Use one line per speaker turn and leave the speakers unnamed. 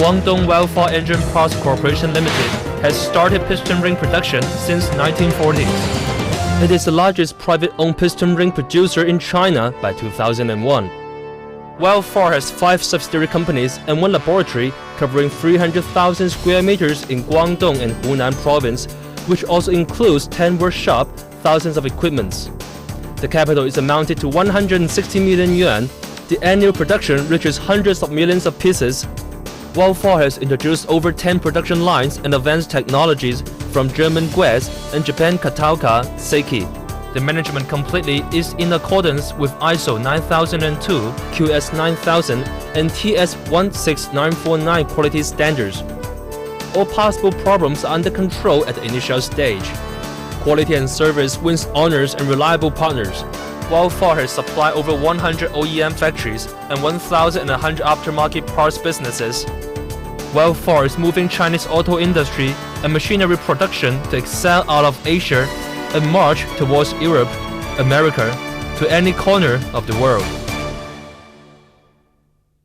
Guangdong Welfare Engine Parts Corporation Limited has started piston ring production since 1940s. It is the largest private-owned piston ring producer in China by 2001. Welfare has 5 subsidiary companies and 1 laboratory covering 300,000 square meters in Guangdong and Hunan province, which also includes 10 workshops, thousands of equipments. The capital is amounted to 160 million yuan. The annual production reaches hundreds of millions of pieces. Welfare has introduced over 10 production lines and advanced technologies from German GWES and Japan Katauka Seiki. The management completely is in accordance with ISO 9002, QS 9000, and TS 16949 quality standards. All possible problems are under control at the initial stage. Quality and service wins honors and reliable partners. Welfare has supplied over 100 OEM factories and 1,100 aftermarket parts businesses. Welfare is moving Chinese auto industry and machinery production to excel out of Asia and march towards Europe, America, to any corner of the world.